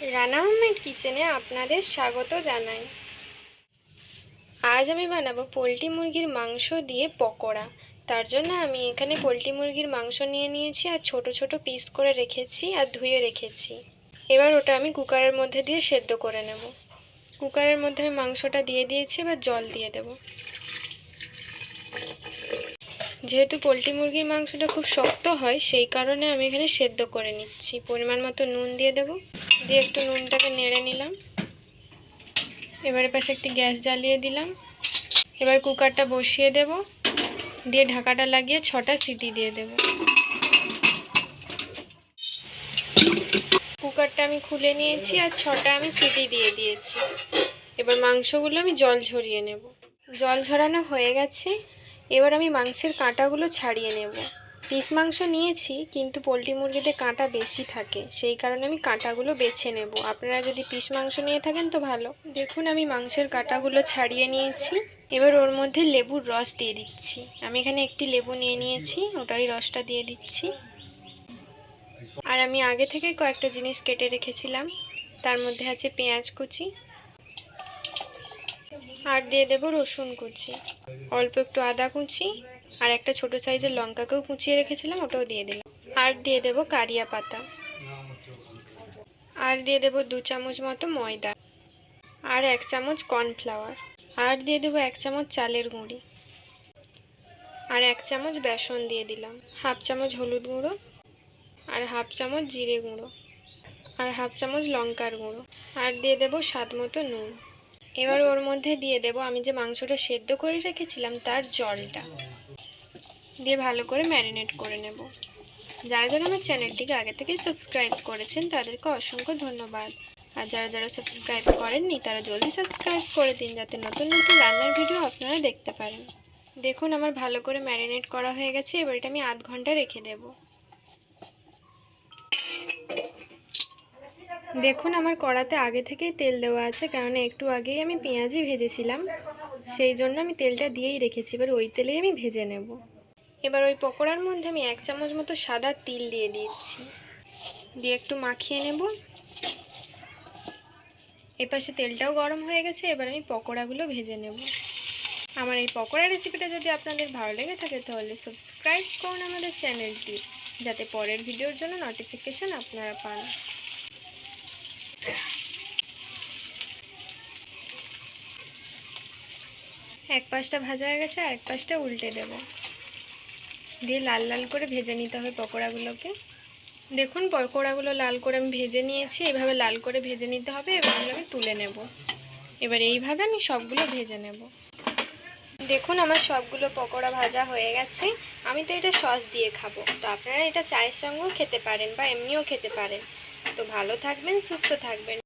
রানা আহমেদ কিচেনে আপনাদের স্বাগত জানাই। আজ আমি বানাবো পোলট্রি মুরগির মাংস দিয়ে পকোড়া। তার জন্য আমি এখানে পোলট্রি মুরগির মাংস নিয়ে নিয়েছি আর ছোট ছোট পিস করে রেখেছি আর ধুয়ে রেখেছি। এবার ওটা আমি কুকারের মধ্যে দিয়ে সেদ্ধ করে নেব। কুকারের মধ্যে আমি মাংসটা দিয়ে দিয়েছি, এবার জল দিয়ে দেব। যেহেতু পোলট্রি মুরগির মাংসটা খুব শক্ত হয়, সেই কারণে আমি এখানে সেদ্ধ করে নিচ্ছি। পরিমাণ মতো নুন দিয়ে দেব, দিয়ে একটু নুনটাকে নেড়ে নিলাম। এবারে পাশে একটি গ্যাস জ্বালিয়ে দিলাম। এবার কুকারটা বসিয়ে দেব, দিয়ে ঢাকাটা লাগিয়ে 6টা সিটি দিয়ে দেব। কুকারটা আমি খুলে নিয়েছি আর 6টা আমি সিটি দিয়ে দিয়েছি। এবার মাংসগুলো আমি জল ঝরিয়ে নেব। জল ঝরানো হয়ে গেছে। এবার আমি মাংসের কাঁটাগুলো ছাড়িয়ে নেব। পিস মাংস নিয়েছি, কিন্তু পোলট্রি মুরগিতে কাঁটা বেশি থাকে, সেই কারণে আমি কাঁটাগুলো বেছে নেব। আপনারা যদি পিস মাংস নিয়ে থাকেন তো ভালো। দেখুন আমি মাংসের কাঁটাগুলো ছাড়িয়ে নিয়েছি। এবার ওর মধ্যে লেবুর রস দিয়ে দিচ্ছি। আমি এখানে একটি লেবু নিয়ে নিয়েছি, ওটারই রসটা দিয়ে দিচ্ছি। আর আমি আগে থেকে কয়েকটা জিনিস কেটে রেখেছিলাম, তার মধ্যে আছে পেঁয়াজ কুচি, আর দিয়ে দেব রসুন কুচি, অল্প একটু আদা কুচি, আর একটা ছোট সাইজের লঙ্কাকেও কুচিয়ে রেখেছিলাম, ওটাও দিয়ে দিলাম। আর দিয়ে দেব কারিয়া পাতা, আর দিয়ে দেব 2 চামচ মতো ময়দা, আর 1 চামচ কর্নফ্লাওয়ার, আর দিয়ে দেব 1 চামচ চালের গুঁড়ি, আর 1 চামচ বেসন দিয়ে দিলাম, হাফ চামচ হলুদ গুঁড়ো, আর হাফ চামচ জিরে গুঁড়ো, আর হাফ চামচ লঙ্কার গুঁড়ো, আর দিয়ে দেব স্বাদ মতো নুন। এবার ওর মধ্যে দিয়ে দেব আমি যে মাংসটা সেদ্ধ করে রেখেছিলাম তার জলটা দিয়ে ভালো করে ম্যারিনেট করে নেব। যারা যারা আমার চ্যানেলটিকে আগে থেকে সাবস্ক্রাইব করেছেন তাদেরকে অসংখ্য ধন্যবাদ। আর যারা যারা সাবস্ক্রাইব করেননি তারা জলদি সাবস্ক্রাইব করে দিন, যাতে নতুন নতুন রান্নার ভিডিও আপনারা দেখতে পারেন। দেখুন আমার ভালো করে ম্যারিনেট করা হয়ে গেছে। এবার এটা আমি আধ ঘন্টা রেখে দেব। দেখুন আমার কড়াতে আগে থেকেই তেল দেওয়া আছে, কারণ একটু আগেই আমি পেঁয়াজই ভেজেছিলাম, সেই জন্য আমি তেলটা দিয়েই রেখেছি। এবার ওই তেলেই আমি ভেজে নেব। এবার ওই পকোড়ার মধ্যে আমি 1 চামচ মতো সাদা তিল দিয়ে দিচ্ছি, দিয়ে একটু মাখিয়ে নেব। এপাশে তেলটাও গরম হয়ে গেছে, এবার আমি পকোড়াগুলো ভেজে নেব। আমার এই পকোড়া রেসিপিটা যদি আপনাদের ভালো লেগে থাকে তাহলে সাবস্ক্রাইব করুন আমাদের চ্যানেলটি, যাতে পরের ভিডিওর জন্য নোটিফিকেশন আপনারা পান। এক পাশটা ভাজা হয়ে গেছে, আর এক পাশটা উল্টে দেব, দিয়ে লাল লাল করে ভেজে নিতে হবে পকোড়াগুলোকে। দেখুন পকোড়াগুলো লাল করে আমি ভেজে নিয়েছি, এইভাবে লাল করে ভেজে নিতে হবে। এগুলো আমি তুলে নেব। এবার এইভাবে আমি সবগুলো ভেজে নেব। দেখুন আমার সবগুলো পকোড়া ভাজা হয়ে গেছে। আমি তো এটা সস দিয়ে খাবো, তো আপনারা এটা চায়ের সঙ্গেও খেতে পারেন বা এমনিও খেতে পারেন। তো ভালো থাকবেন, সুস্থ থাকবেন।